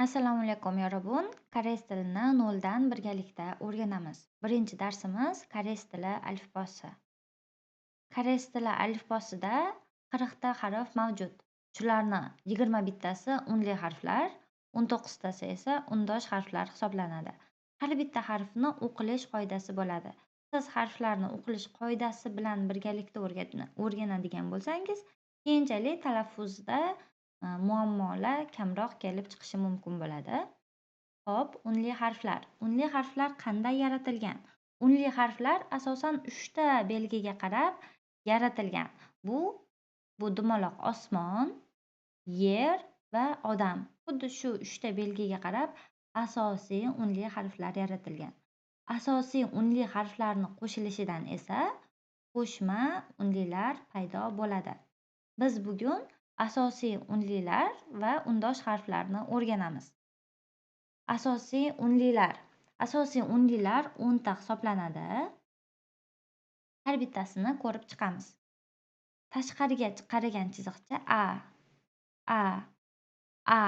Assalomu alaykum yorobun. Koreys tilini noldan birgalikda o'rganamiz. Birinchi darsimiz koreys tili alifbosi. Koreys tili alifbosida 40 ta harf mavjud. Shularni 21 tasi unli harflar, 19 tasi esa undosh harflar hisoblanadi. Har bitta harfni o'qilish qoidasi bo'ladi. Siz harflarni o'qilish qoidasi bilan birgalikda o'rganadigan bo'lsangiz, keyinchalik talaffuzda muammolar kamroq kelib chiqishi mumkin bo'ladi. Xo'p, unli harflar. Unli harflar qanday yaratilgan? Unli harflar asosan 3 ta belgiga qarab yaratilgan. Bu dumaloq osmon, yer va odam. Xuddi shu 3 ta belgiga qarab asosiy unli harflar yaratilgan. Asosiy unli harflarni qo'shilishidan esa qo'shma unlilar paydo bo'ladi. Biz bugun asosiy unlilar va undosh harflarni o'rganamiz. Asosiy unlilar. Asosiy unlilar 10 ta hisoblanadi. Har bittasini ko'rib chiqamiz. Tashqariga qaragan chiziqcha A. A.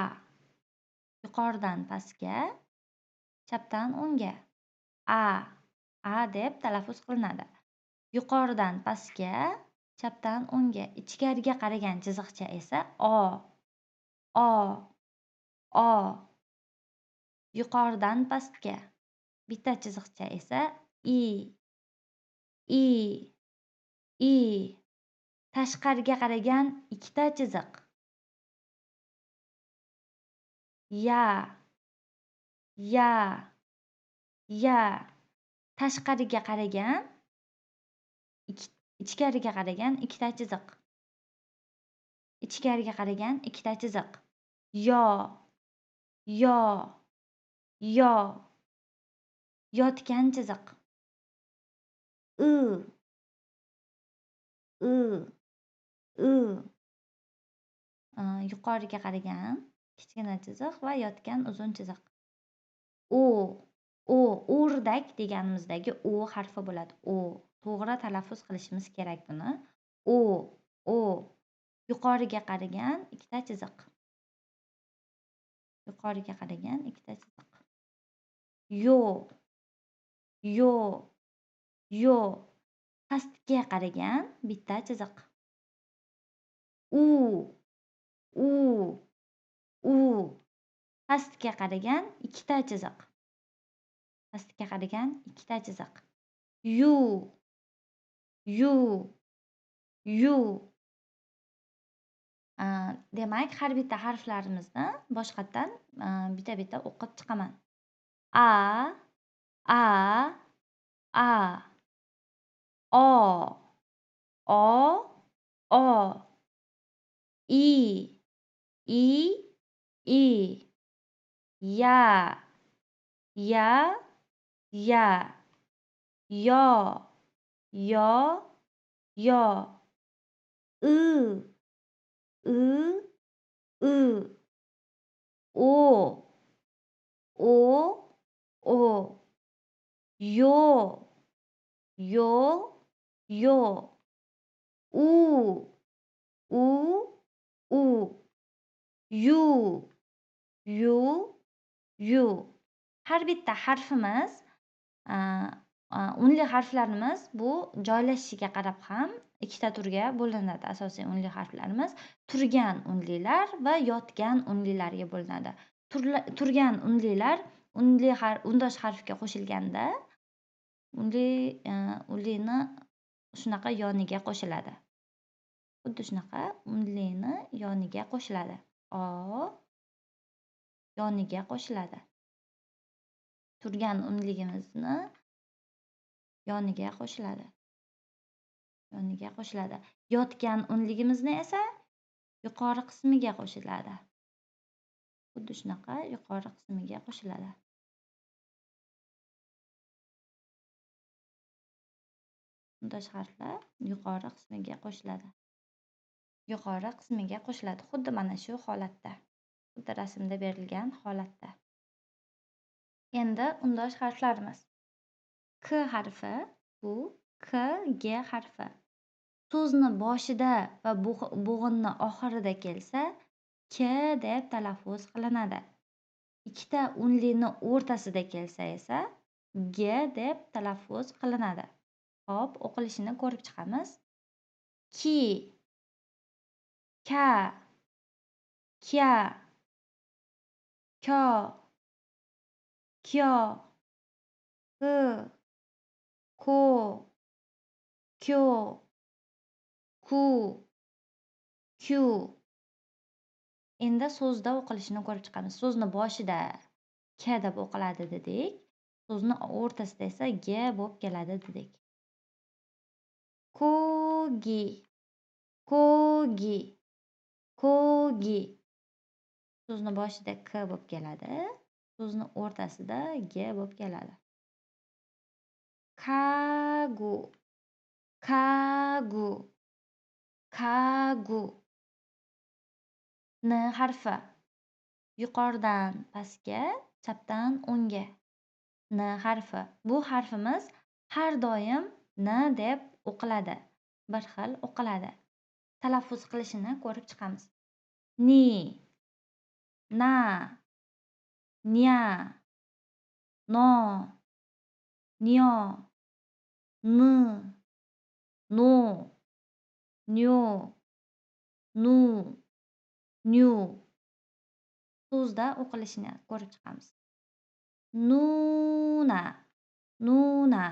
Yuqoridan pastga, chapdan o'ngga. A deb talaffuz qilinadi. Yuqoridan pastga, chapdan o'ngga. Ichkariga qaragan chiziqcha esa O. Yuqoridan pastga. Bitta chiziqcha esa I. Tashqariga qaragan ikkita chiziq. Ya. Tashqariga qaragan, ichkariga qaragan ikkita chiziq. Ichkariga qaragan ikkita chiziq. Yo. Yotgan chiziq. Yuqoriga qaragan kichkina chiziq va yotgan uzun chiziq. O'rdak deganimizdagi O harfi bo'ladi. To'g'ri talaffuz qilishimiz kerak buni. Yuqoriga qaragan ikkita chiziq. Yuqoriga qaragan ikkita chiziq. Yo. Pastga qaragan bitta chiziq. U. Pastga qaragan ikkita chiziq. Pastga qaragan ikkita chiziq. Yu. Demak, har bitta harflarimizni boshqatdan bitta-bitta o'qib chiqaman. A. O. I. Ya. Yo. O. Yo. Yu. Har bitta harfimiz, unli harflarimiz bu joylashishiga qarab ham ikkita turga bo'linadi. Asosiy unli harflarimiz turgan unlilar va yotgan unlilarga bo'linadi. Turgan unlilar undosh harfga qo'shilganda unlini shunaqa yoniga qo'shiladi. Xuddi shunaqa unlini yoniga qo'shiladi. Yoniga qo'shiladi. Turgan unligimizni yoniga qo'shiladi. Yotgan unligimizni esa yuqori qismiga qo'shiladi. Xuddi shunaqa yuqori qismiga qo'shiladi. Undosh harflar yuqori qismiga qo'shiladi. Xuddi mana shu holatda. Xuddi rasmda berilgan holatda. Endi undosh harflarimiz. K harfi bu K, G harfi. So'zni boshida va bo'g'inni oxirida kelsa K deb talaffuz qilinadi. Ikkita unlini o'rtasida kelsa esa g deb talaffuz qilinadi. Xo'p, o'qilishini ko'rib chiqamiz. Ki, ka, kya, kyo, kyo, ki, ko, kyo, ku, kyu. Endi so'zda o'qilishini ko'rib chiqamiz. So'zni boshida k deb o'qiladi dedik. So'zni o'rtasida esa g bo'lib keladi dedik. Ko'gi, ko'gi, ko'gi. So'zni boshida k bo'lib keladi. So'zni o'rtasida g bo'lib keladi. Kagu, kagu, kagu. N harfi yuqoridan pastga, chapdan o'ngga. N harfi. Bu harfimiz har doim n deb o'qiladi. Bir xil o'qiladi. Talaffuz qilishini ko'rib chiqamiz. Ni, na, nya, no, nyo, ni, no, nyo, nu, nyu. So'zda o'qilishini ko'rib chiqamiz. Nuna, nuna,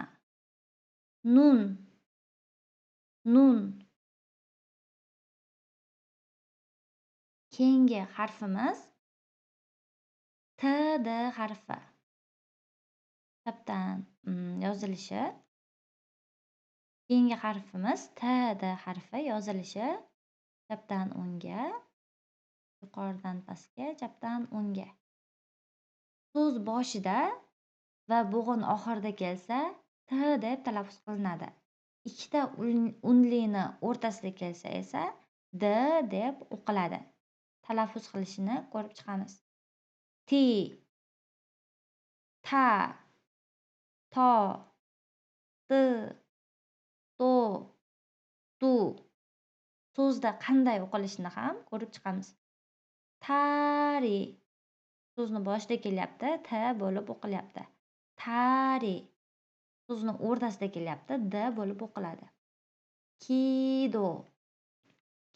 nun, nun. Keyingi harfimiz T D harfi. Chapdan yozilishi. Keyingi harfimiz T D harfi yozilishi. Chapdan o'ngga, yuqoridan pastga, chapdan o'ngga. So'z boshida va bo'g'in oxirida kelsa T deb talaffuz qilinadi. Ikkita unlini o'rtasida kelsa esa D deb o'qiladi. Talaffuz qilishini ko'rib chiqamiz. Ti, ta, to, ti, to, tu. So'zda qanday o'qilishini ham ko'rib chiqamiz. Tari. So'zni boshida kelyapti, t bo'lib o'qilyapti. Tari. So'zni o'rtasida kelyapti, d bo'lib o'qiladi. Kido,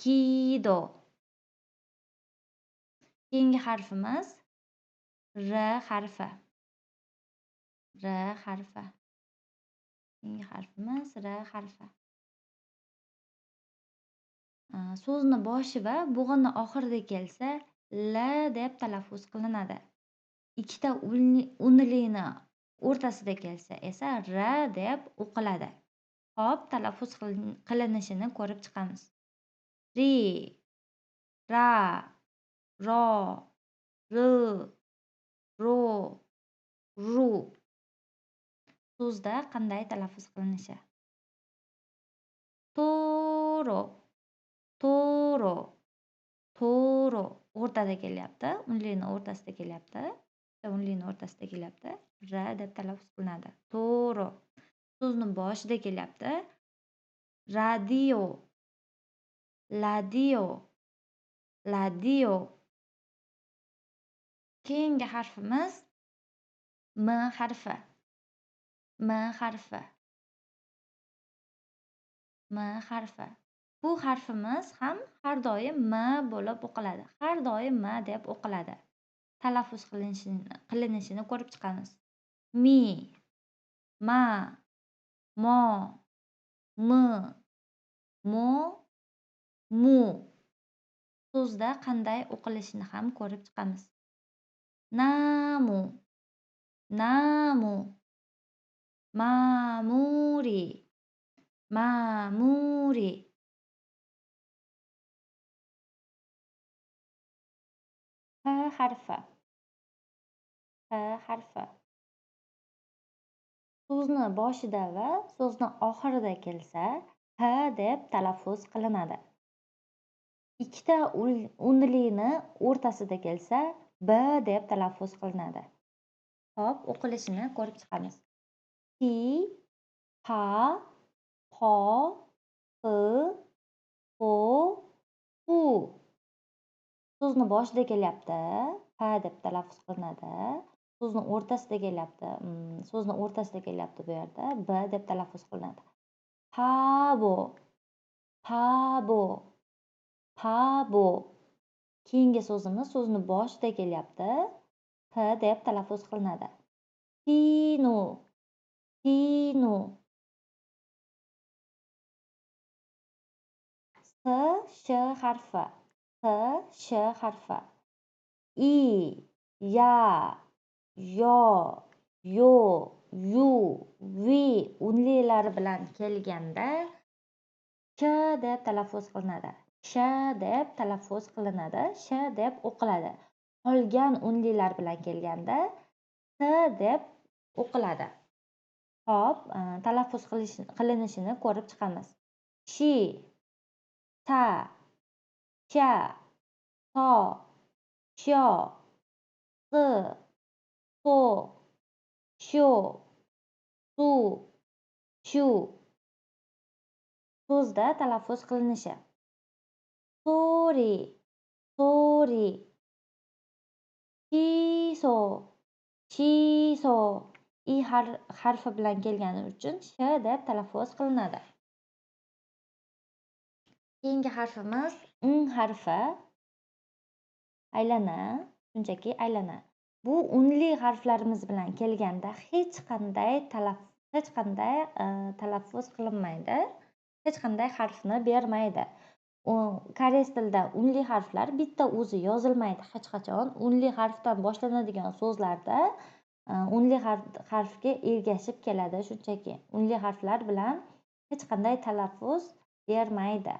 kido. Keyingi harfimiz R harfi. R harfi. Keyingi harfimiz R harfi. So'zni boshi va bo'g'ini oxirida kelsa L deb talaffuz qilinadi. Ikkita unlini o'rtasida kelsa esa R deb o'qiladi. Xo'p, talaffuz qilinishini ko'rib chiqamiz. Ri, ra, ro, ri, ro, ru. So'zda qanday talaffuz qilinishi? Toro, toro, toro. O'rtada kelyapti. Unlini o'rtasida kelyapti. Unlini o'rtasida kelyapti. R deb talaffuz qilinadi. Toro. So'zni boshida kelyapti. Radio, ladio, ladio. Keyingi harfimiz M harfi. M harfi. M harfi. Bu harfimiz ham har doim M bo'lib o'qiladi. Har doim M deb o'qiladi. Talaffuz qilinishini ko'rib chiqamiz. Mi, ma, mo, mi, mo, mu. So'zda qanday o'qilishini ham ko'rib chiqamiz. Namu, namu, ma'muri, ma'muri. H harfi. H harfi. So'zni boshida va so'zni oxirida kelsa H deb talaffuz qilinadi. Ikkita unlini o'rtasida kelsa B deb talaffuz qilinadi. Xo'p, o'qilishini ko'rib chiqamiz. Ti, ha, ho, hi, ho, hu. So'zni boshida kelyapti. pa deb talaffuz qilinadi. So'zni o'rtasida kelyapti. So'zni o'rtasida kelyapti bu yerda. B deb talaffuz qilinadi. Pabo, pabo, pabo. Keyingi so'zimiz so'zni boshida kelyapti. P deb talaffuz qilinadi. Pinu, pinu. Sh harfi. Sh harfi. I, ya, yo, yo, yu, vi unlilari bilan kelganda sh deb talaffuz qilinadi. Sh deb talaffuz qilinadi. Sh deb o'qiladi. Qolgan unlilar bilan kelganda s deb o'qiladi. Xo'p, talaffuz qilinishini ko'rib chiqamiz. Shi, ta, cha, to, sho, si, so, sho, su, shu. So'zda talaffuz qilinishi. So'ri, so'ri. Shiso, shiso. I harfi bilan kelgani uchun sh deb talaffuz qilinadi. Keyingi harfimiz n harfi. Aylana, shunchaki aylana. Bu unli harflarimiz bilan kelganda hech qanday talaffuz qilinmaydi. Hech qanday harfni bermaydi. Koreys tilida unli harflar bitta o'zi yozilmaydi hech qachon. Unli harfdan boshlanadigan so'zlarda unli harfga ergashib keladi shunchaki. Unli harflar bilan hech qanday talaffuz bermaydi.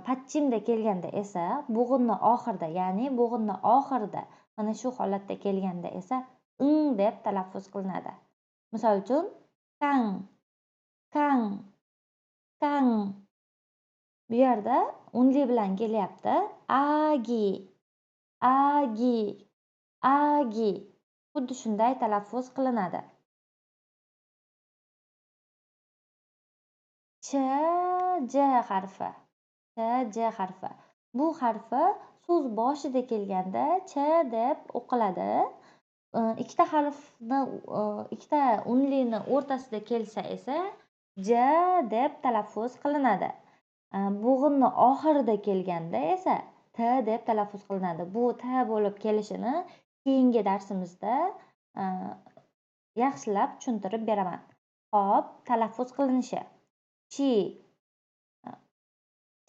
Patchimda kelganda esa bo'g'inni oxirida, ya'ni bo'g'inni oxirida mana shu holatda kelganda esa deb talaffuz qilinadi. Misol uchun kang, kang, kang. Bu yerda unli bilan kelyapti. Agi, agi, agi. Xuddi shunday talaffuz qilinadi. Ch, j harfi. Ch, j harfi. Bu harfi so'z boshida kelganda ch deb o'qiladi. Ikkita harfni, ikkita unlini o'rtasida kelsa esa j deb talaffuz qilinadi. Bo'g'inni oxirida kelganda esa t deb talaffuz qilinadi. Bu t bo'lib kelishini keyingi darsimizda yaxshilab tushuntirib beraman. Xo'p, talaffuz qilinishi. Chi,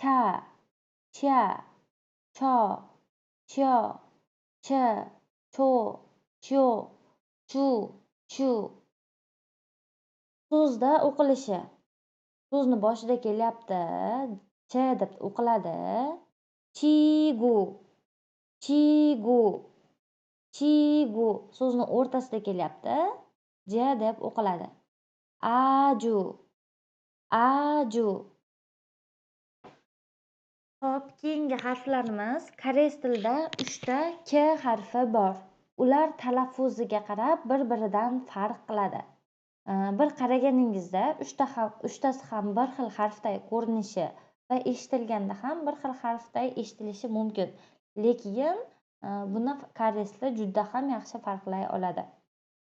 cha, cha, cho, cho, ch, cho, cho, chu, chu. So'zda o'qilishi. So'zni boshida kelyapti. Ch deb o'qiladi. Chigu, chigu, chigu. So'zni o'rtasida kelyapti. J deb o'qiladi. Aju, aju. Xo'p, keyingi harflarimiz koreys tilida 3 ta k harfi bor. Ular talaffuziga qarab bir-biridan farq qiladi. Bir qaraganingizda 3tasi ham bir xil harfday ko'rinishi va eshitilganda ham bir xil harfday eshitilishi mumkin. Lekin buni koreys tili juda ham yaxshi farqlay oladi.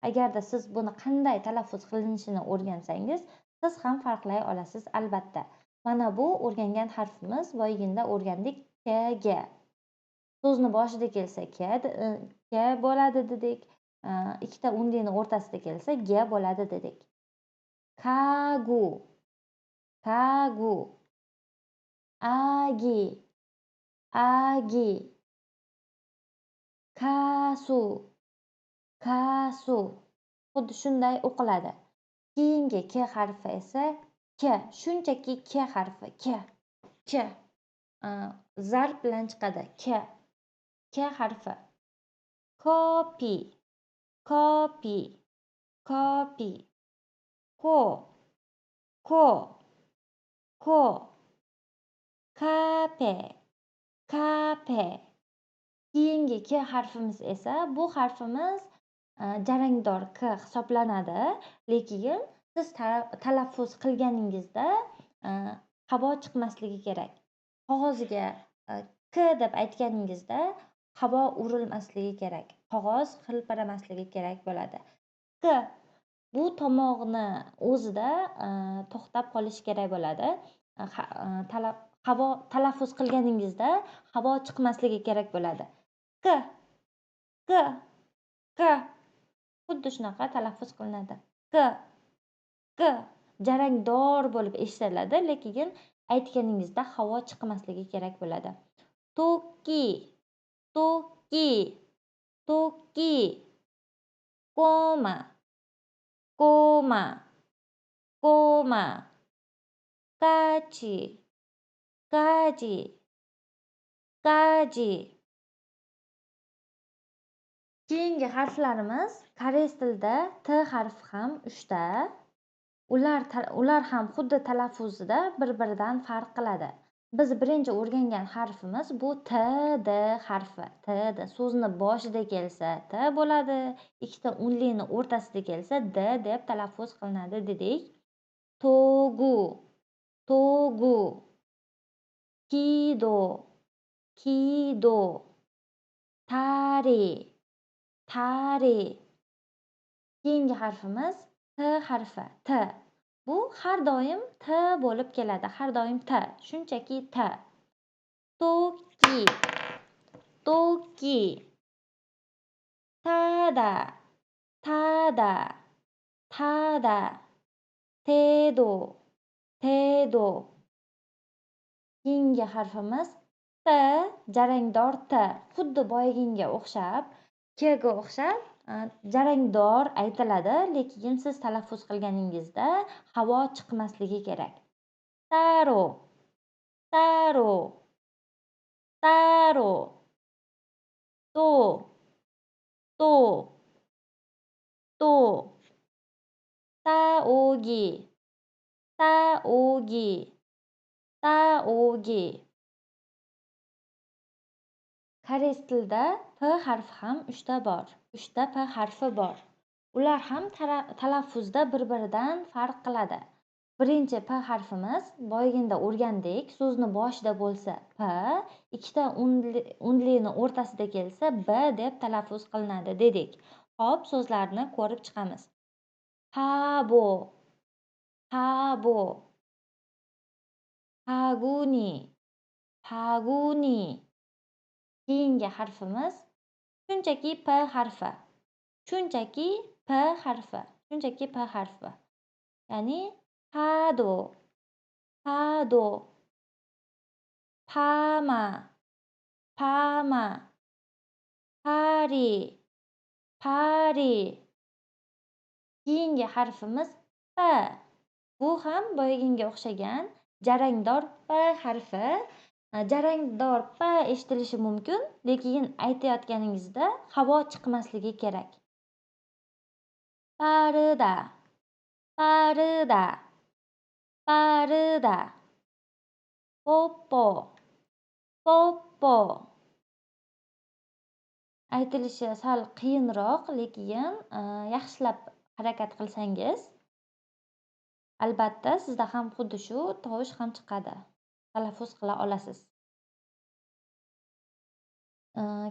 Agarda siz buni qanday talaffuz qilinishini o'rgansangiz, siz ham farqlay olasiz albatta. Mana bu o'rgangan harfimiz, boyagina o'rgandik k. So'zni boshida kelsa k bo'ladi dedik. Ikkita unlini o'rtasida kelsa g bo'ladi dedik. Kagu, kagu. Agi, agi. Kasu, kasu. Xuddi shunday o'qiladi. Keyingi k harfi esa k, shunchaki k harfi, k. Zarb bilan chiqadi k harfi. Copy, copy, copy. Ko, ko. Kape, kape. Keyingi k harfimiz esa bu harfimiz jarangdor k hisoblanadi, lekin siz talaffuz qilganingizda havo chiqmasligi kerak. Qog'oziga k deb aytganingizda havo urilmasligi kerak. Qog'oz hilpiramasligi kerak bo'ladi. K bu tomog'ini o'zida to'xtab qolishi kerak bo'ladi. Havo talaffuz qilganingizda havo chiqmasligi kerak bo'ladi. K K K xuddi shunaqa talaffuz qilinadi. K K jarangdor bo'lib eshitiladi, lekin aytganingizda havo chiqmasligi kerak bo'ladi. Toki Toki Toki Koma Koma Koma Kachi Kaji Kaji Keyingi harflarimiz koreys tilida T harfi ham 3 ta. Ular ham xuddi talaffuzida bir-biridan farq qiladi. Biz birinchi o'rgangan harfimiz bu T, D harfi. T, D so'zni boshida kelsa T bo'ladi, ikkita unlini o'rtasida kelsa D deb talaffuz qilinadi dedik. Togu, Togu, Kido, Kido, Tari, Tari. Keyingi harfimiz T harfi. T. Bu har doim T bo'lib keladi. Har doim T. Shunchaki T. Toki. Toki. Tada. Tada. Tada. Tedo. Tedo. Keyingi harfimiz T. Jarangdor T. Xuddi boyaginga o'xshab, K ga o'xshab jarangdor aytiladi, lekin siz talaffuz qilganingizda havo chiqmasligi kerak. Taro, taro, taro, to, to, to, taogi, taogi, taogi. Koreys tilida P harfi ham 3 ta bor. 3 ta P harfi bor. Ular ham talaffuzda bir-biridan farq qiladi. Birinchi P harfimiz boyaginda o'rgandik, so'zni boshida bo'lsa P, ikkita unlini o'rtasida kelsa B deb talaffuz qilinadi dedik. Xo'p, so'zlarni ko'rib chiqamiz. Habo, habo, haguni, haguni. Keyingi harfimiz shunchaki P harfi. Shunchaki P harfi. Shunchaki P harfi. Ya'ni pado, pado, pama, pama, pari, pari. Keyingi harfimiz P. Bu ham boyaginga o'xshagan jarangdor P harfi. Jarangdor P eshitilishi mumkin, lekin aytayotganingizda havo chiqmasligi kerak. Parida, parida, parida. Poppo, poppo. Aytilishi sal qiyinroq, lekin yaxshilab harakat qilsangiz, albatta sizda ham xuddi shu tovush ham chiqadi. Talaffuz qila olasiz.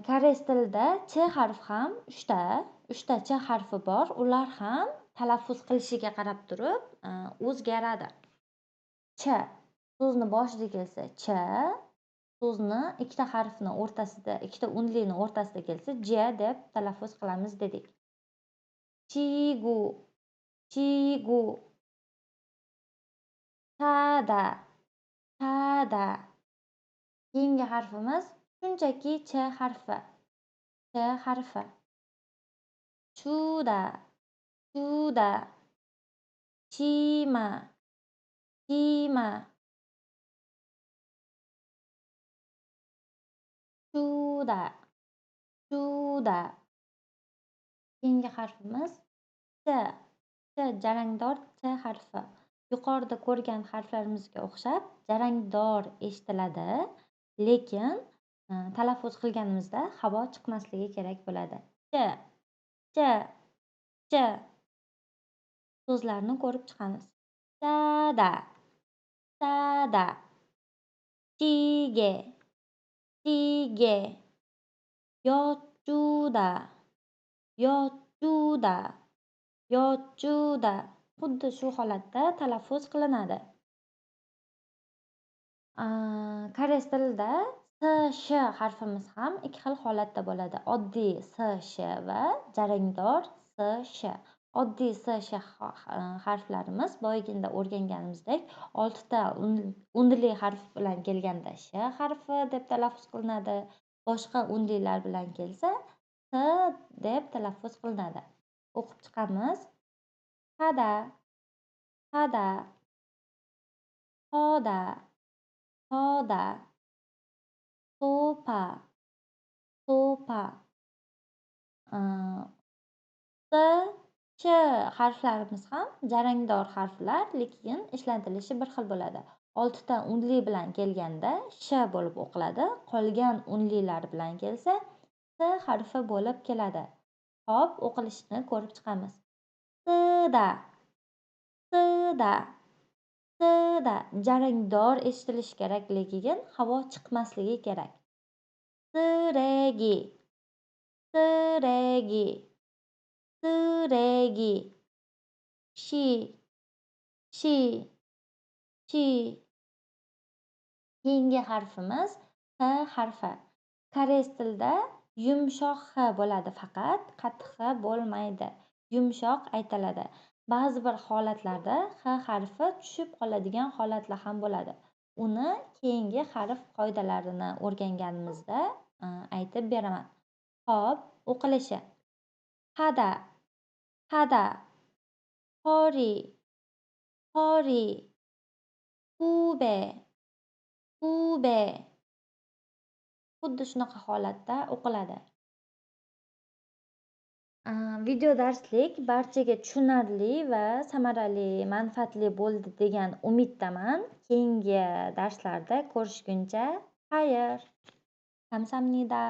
Koreys tilida Ch harfi ham 3 ta. 3 ta Ch harfi bor. Ular ham talaffuz qilishiga qarab turib o'zgaradi. Ch so'zni boshida kelsa Ch, so'zni ikkita harfni o'rtasida, ikkita unlini o'rtasida kelsa J deb talaffuz qilamiz dedik. Chigu, chigu. Tada, tada. Keyingi harfimiz shunchaki Ch harfi. Ch harfi. Chuda, chuda. Chima, chima. Chuda, chuda. Keyingi harfimiz Ch. Ch jarangdor Ch harfi. Yuqorida ko'rgan harflarimizga o'xshab jarangdor eshitiladi, lekin talaffuz qilganimizda havo chiqmasligi kerak bo'ladi. Ch, ch, ch. So'zlarni ko'rib chiqamiz. Tada, tada. Chige, chige. yochuda, yochuda, yochuda. Xuddi shu holatda talaffuz qilinadi. Koreys tilida sh harfimiz ham ikki xil holatda bo'ladi. Oddiy sh va jarangdor sh. Oddiy sh harflarimiz boyaginda o'rganganimizdek 6 ta undli harf bilan kelganda sh harfi deb talaffuz qilinadi. Boshqa undlilar bilan kelsa s deb talaffuz qilinadi. O'qib chiqamiz. Hada, hada, hoda, hoda, so'pa, so'pa. S, ch harflarimiz ham jarangdor harflar, lekin ishlatilishi bir xil bo'ladi. 6 ta undli bilan kelganda sh bo'lib o'qiladi. Qolgan undlilar bilan kelsa s harfi bo'lib keladi. Hop, o'qilishini ko'rib chiqamiz. Sida, sida, sida. Jarangdor eshitilishi kerak, lekin havo chiqmasligi kerak. Siregi, siregi, siregi. Shi, shi, shi. Keyingi harfimiz h harfi. Koreys tilida yumshoq h bo'ladi faqat, qattiq h bo'lmaydi. Yumshoq aytiladi. Ba'zi bir holatlarda h harfi tushib qoladigan holatlar ham bo'ladi. Uni keyingi harf qoidalarini o'rganganimizda aytib beraman. Xo'p, o'qilishi. Hada, hada, hori, hori, ube, ube. Xuddi shunaqa holatda o'qiladi. Video darslik barchaga tushunarli va samarali, manfaatli bo'ldi degan umiddaman. Keyingi darslarda ko'rishguncha xayr. Kamsahamnida.